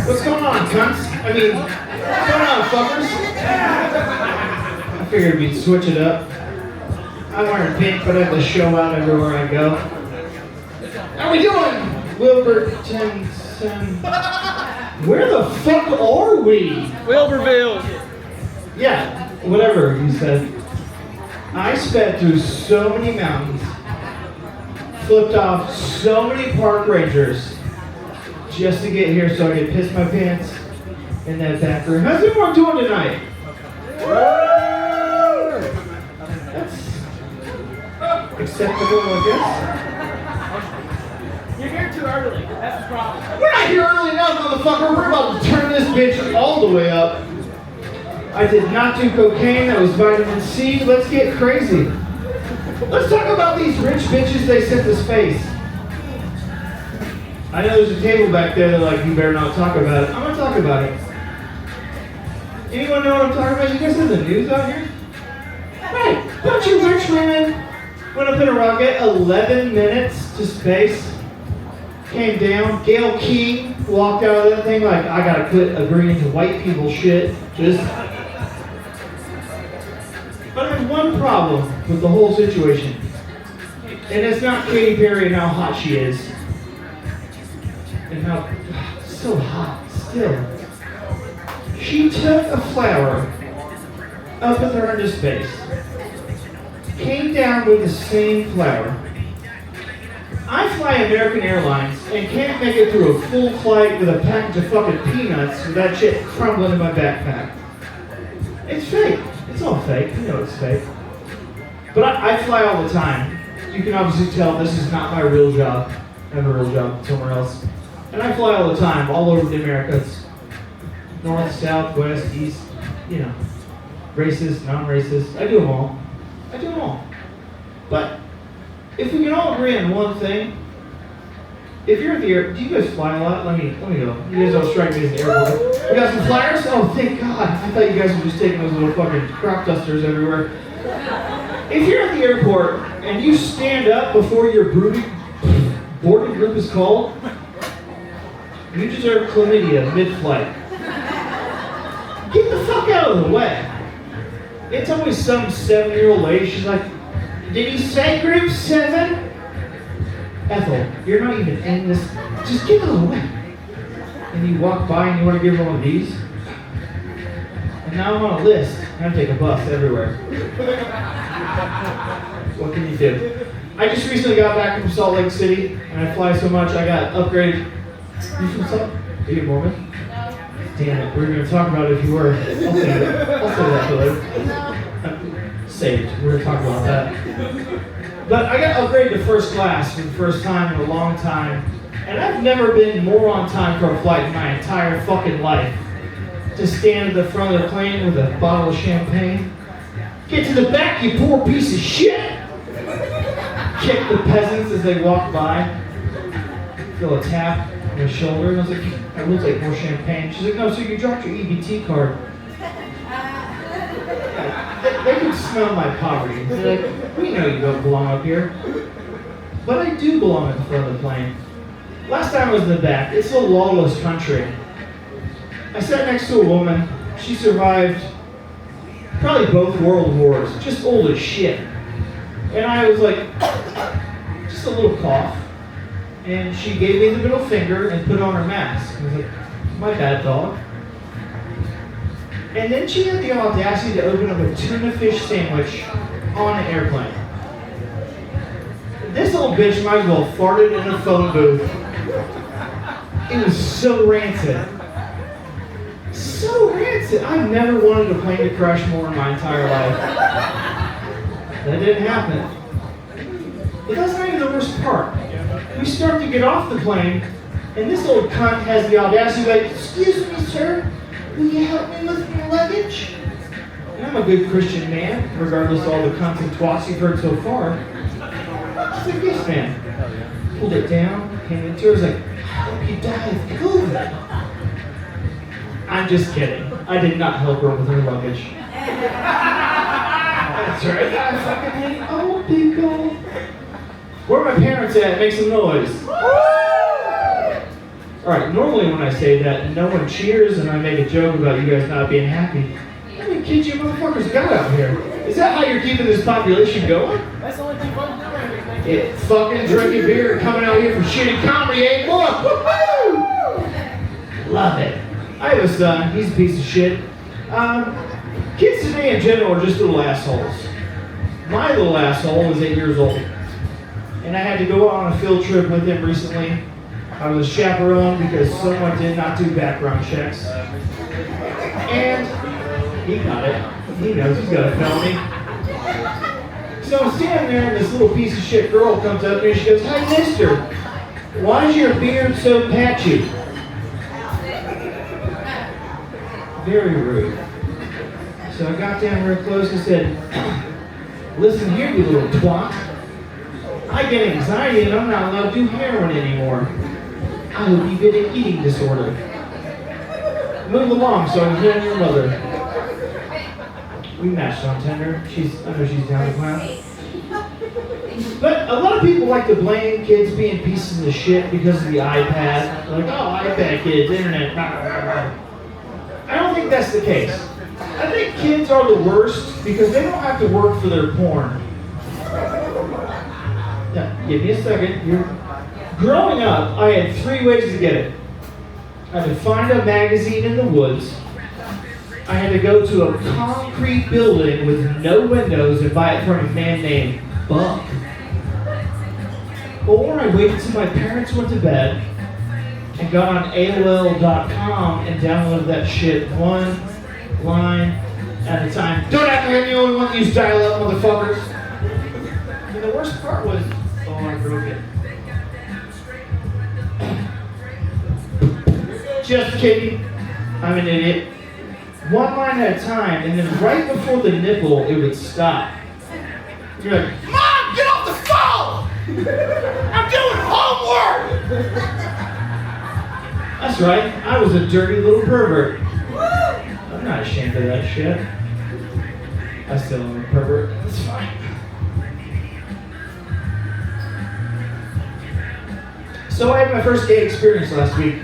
What's going on, cunts? I mean, what's going on, fuckers? I figured we'd switch it up. I'm wearing pink, but I have to show out everywhere I go. How we doing? Wilburton. Where the fuck are we? Wilburville. Yeah, whatever you said. I sped through so many mountains, flipped off so many park rangers, just to get here so I could piss my pants in that back room. How's everyone doing tonight? That's acceptable, I guess. You're here too early. That's the problem. We're not here early enough, motherfucker. We're about to turn this bitch all the way up. I did not do cocaine. That was vitamin C. Let's get crazy. Let's talk about these rich bitches they sent to space. I know there's a table back there that like, you better not talk about it. I'm gonna talk about it. Anyone know what I'm talking about? You guys have the news out here? Right, bunch of rich women went up in a rocket, 11 minutes to space, came down. Gail King walked out of that thing like, I gotta quit agreeing to white people shit. But there's one problem with the whole situation. And it's not Katy Perry and how hot she is. And how, so hot, still. She took a flower up with her into space, came down with the same flower. I fly American Airlines and can't make it through a full flight with a package of fucking peanuts with that shit crumbling in my backpack. It's fake. It's all fake. You know it's fake. But I fly all the time. You can obviously tell this is not my real job. I have a real job somewhere else. And I fly all the time, all over the Americas. North, south, west, east, you know. Racist, non-racist. I do them all. I do them all. But if we can all agree on one thing, if you're at the airport, do you guys fly a lot? Let me go. You guys don't strike me as an airport. We got some flyers? Oh, thank God. I thought you guys were just taking those little fucking crop dusters everywhere. If you're at the airport and you stand up before your boarding group is called, you deserve chlamydia mid-flight. Get the fuck out of the way. It's always some 7-year-old lady. She's like, did he say group 7? Ethel, you're not even in this. Just get out of the way. And you walk by and you want to give her one of these. And now I'm on a list. And I take a bus everywhere. What can you do? I just recently got back from Salt Lake City, and I fly so much I got upgraded. You from Salt? Are you a Mormon? No. Damn it, we're going to talk about it if you were. I'll say that. I'll say that for later. No. Saved. We're going to talk about that. But I got upgraded to first class for the first time in a long time. And I've never been more on time for a flight in my entire fucking life. To stand at the front of the plane with a bottle of champagne. Get to the back, you poor piece of shit! Kick the peasants as they walk by. Feel a tap on my shoulder. And I was like, I will take more champagne. She's like, no, so you dropped your EBT card. They can smell my poverty. They're like, we know you don't belong up here. But I do belong at the front of the plane. Last time I was in the back. It's a lawless country. I sat next to a woman. She survived probably both world wars. Just old as shit. And I was like, just a little cough. And she gave me the middle finger and put on her mask. I was like, my bad, dog. And then she had the audacity to open up a tuna fish sandwich on an airplane. This little bitch might as well farted in a phone booth. It was so rancid. So rancid. I've never wanted a plane to crash more in my entire life. That didn't happen. But that's not even the worst part. We start to get off the plane, and this old cunt has the audacity to be like, excuse me, sir. Will you help me with my luggage? And I'm a good Christian man, regardless of all the cunts and twats you've heard so far. I was like, yes, man. Pulled it down, handed it to her, was like, I hope you die of COVID. I'm just kidding. I did not help her with her luggage. That's right, I fucking hate old people. Where are my parents at? Make some noise. Alright, normally when I say that, no one cheers and I make a joke about you guys not being happy. I mean, kids, you motherfuckers got out here. Is that how you're keeping this population going? That's the only thing fun to do right here. It's fucking drinking beer and coming out here for shitty comedy, eh? Look! Woo-hoo! Love it. I have a son. He's a piece of shit. Kids today in general are just little assholes. My little asshole is 8 years old. And I had to go on a field trip with him recently. I was chaperoned because someone did not do background checks. And he got it. He knows he's got a felony. So I'm standing there and this little piece of shit girl comes up to me and she goes, "Hey mister, why is your beard so patchy?" Very rude. So I got down real close and said, "Listen here, you little twat. I get anxiety and I'm not allowed to do heroin anymore. I will be getting an eating disorder. Move along so I can hear your mother." We matched on Tinder. I know she's down the clown. But a lot of people like to blame kids being pieces of shit because of the iPad. They're like, oh, iPad kids, internet. Blah, blah, blah. I don't think that's the case. I think kids are the worst because they don't have to work for their porn. Now, give me a second. Growing up, I had 3 ways to get it. I had to find a magazine in the woods. I had to go to a concrete building with no windows and buy it from a man named Buck. Or I waited till my parents went to bed and got on AOL.com and downloaded that shit one line at a time. Don't act like I'm the only one that used dial-up, motherfuckers. And the worst part was, oh, I broke it. Just kidding. I'm an idiot. One line at a time, and then right before the nipple, it would stop. You're like, "Mom, get off the phone! I'm doing homework!" That's right, I was a dirty little pervert. I'm not ashamed of that shit. I still am a pervert. That's fine. So I had my first gay experience last week.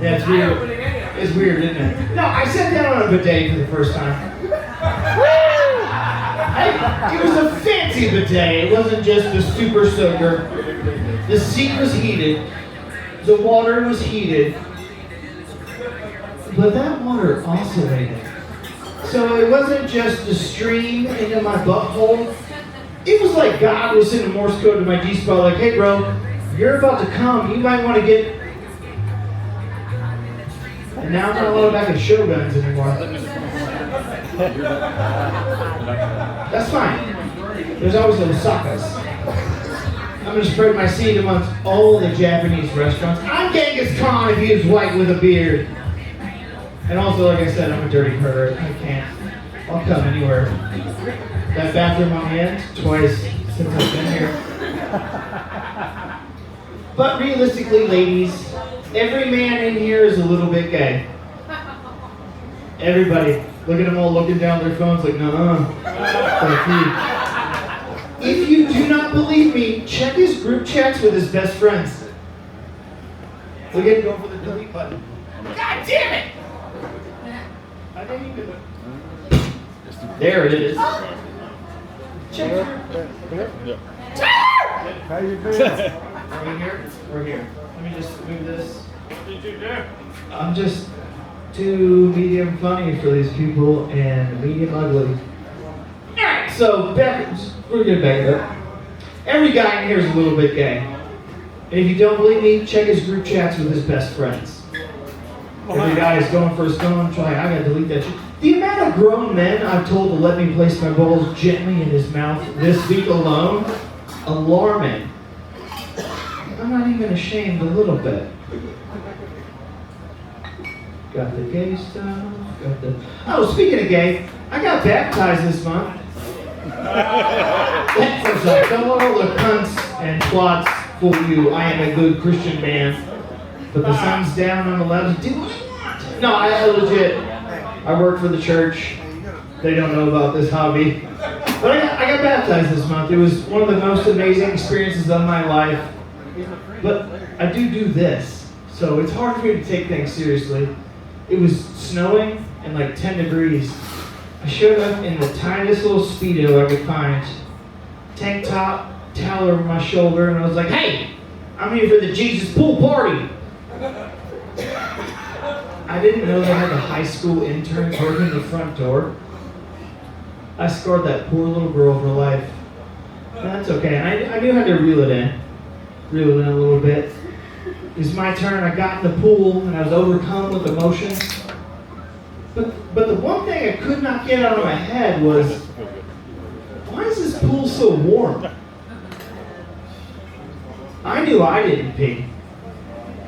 Yeah, it's weird. It's weird, isn't it? No, I sat down on a bidet for the first time. It was a fancy bidet. It wasn't just a super soaker. The seat was heated. The water was heated. But that water oscillated. So it wasn't just a stream into my butthole. It was like God was sending Morse code to my G-spot like, "Hey bro, you're about to come. You might want to get..." And now I'm not allowed back at Shoguns anymore. That's fine. There's always Osakas. I'm going to spread my seed amongst all the Japanese restaurants. I'm Genghis Khan if he was white with a beard. And also, like I said, I'm a dirty pervert. I can't. I'll come anywhere. That bathroom I'm in twice since I've been here. But realistically, ladies, every man in here is a little bit gay. Everybody. Look at them all looking down their phones like, nuh-uh. If you do not believe me, check his group chats with his best friends. Look at him going for the delete button. God damn it! I didn't even... There it is. Check your... How you doing? Are we here? We're here. Let me just move this. What did you do? I'm just too medium funny for these people and medium ugly. Alright, so we're gonna back it up. Every guy in here is a little bit gay. And if you don't believe me, check his group chats with his best friends. Every guy is going for his phone, I gotta delete that shit. The amount of grown men I've told to let me place my balls gently in his mouth this week alone, alarming. I'm not even ashamed a little bit. Got the gay stuff, got the... Oh, speaking of gay, I got baptized this month. That's like, don't let all the cunts and twats fool you. I am a good Christian man. But the sun's down, I'm allowed to do what I want. No, I legit, I work for the church. They don't know about this hobby. But I got baptized this month. It was one of the most amazing experiences of my life. But I do this, so it's hard for me to take things seriously. It was snowing and like 10 degrees. I showed up in the tiniest little Speedo I could find, tank top, towel over my shoulder, and I was like, hey, I'm here for the Jesus pool party. I didn't know they had a high school intern working the front door. I scarred that poor little girl for life. But that's okay. And I knew how to reel it in a little bit. It was my turn. I got in the pool and I was overcome with emotion. But the one thing I could not get out of my head was, why is this pool so warm? I knew I didn't pee.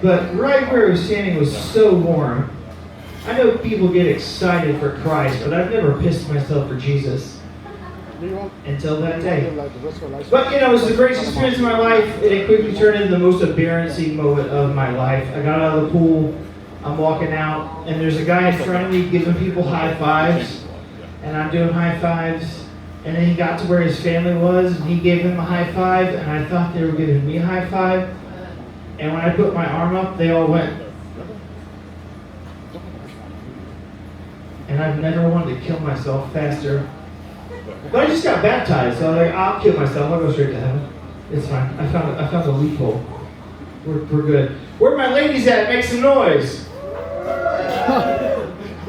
But right where I was standing was so warm. I know people get excited for Christ, but I've never pissed myself for Jesus. Until that day. But it was the greatest experience of my life, and it quickly turned into the most embarrassing moment of my life. I got out of the pool, I'm walking out, and there's a guy in front of me giving people high fives, and I'm doing high fives, and then he got to where his family was, and he gave him a high five, and I thought they were giving me a high five, and when I put my arm up, they all went. And I've never wanted to kill myself faster. But I just got baptized, so I was like, I'll kill myself, I'll go straight to heaven. It's fine. I found a loophole. We're good. Where my ladies at? Make some noise.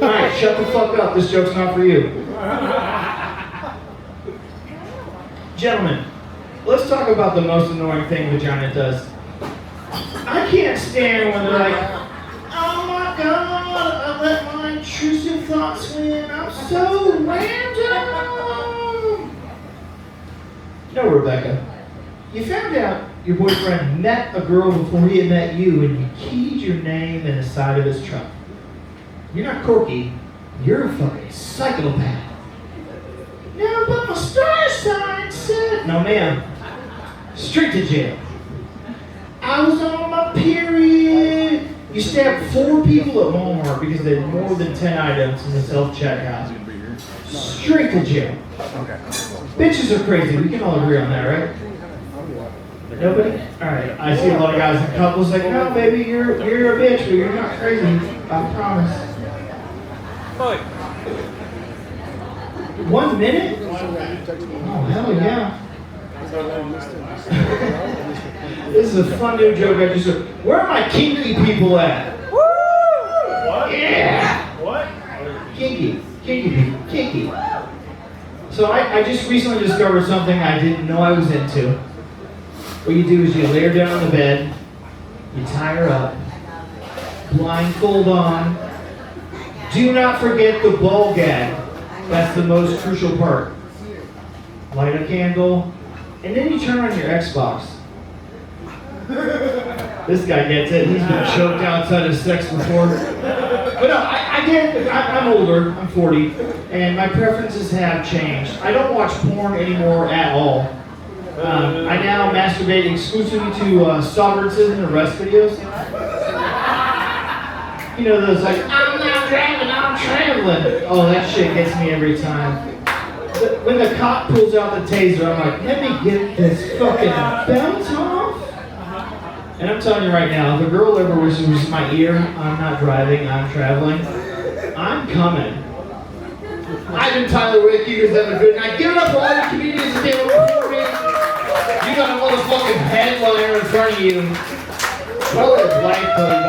Alright, shut the fuck up. This joke's not for you. Gentlemen, let's talk about the most annoying thing vagina does. I can't stand when they're like, oh my god, I let my intrusive thoughts win. I'm so random. No, Rebecca. You found out your boyfriend met a girl before he had met you, and you keyed your name in the side of his truck. You're not quirky. You're a fucking psychopath. No, but my star sign said... No, ma'am. Straight to jail. I was on my period. You stabbed 4 people at Walmart because they had more than 10 items in the self-checkout. Straight to jail. Okay. Bitches are crazy. We can all agree on that, right? Nobody? Alright. I see a lot of guys in couples like, no, baby, you're a bitch, but you're not crazy. I promise. 1 minute? Oh, hell yeah. This is a fun new joke I just heard. Where are my kinky people at? Woo! What? Yeah! What? Kinky people. Kinky. So I just recently discovered something I didn't know I was into. What you do is you lay her down on the bed, you tie her up, blindfold on. Do not forget the ball gag. That's the most crucial part. Light a candle, and then you turn on your Xbox. This guy gets it. He's been choked outside of sex before. But no, I get it. I'm older. I'm 40. And my preferences have changed. I don't watch porn anymore at all. I now masturbate exclusively to Sovereign Citizen arrest videos. You know those like, I'm not driving, I'm traveling. Oh, that shit gets me every time. When the cop pulls out the taser, I'm like, let me get this fucking belt off. And I'm telling you right now, if a girl ever whispers in my ear, I'm not driving, I'm traveling, I'm coming. I've been Tyler Wick, you guys have a good night. Give it up for all the comedians that came over for me. You got a motherfucking headliner in front of you. Well, it's life, buddy.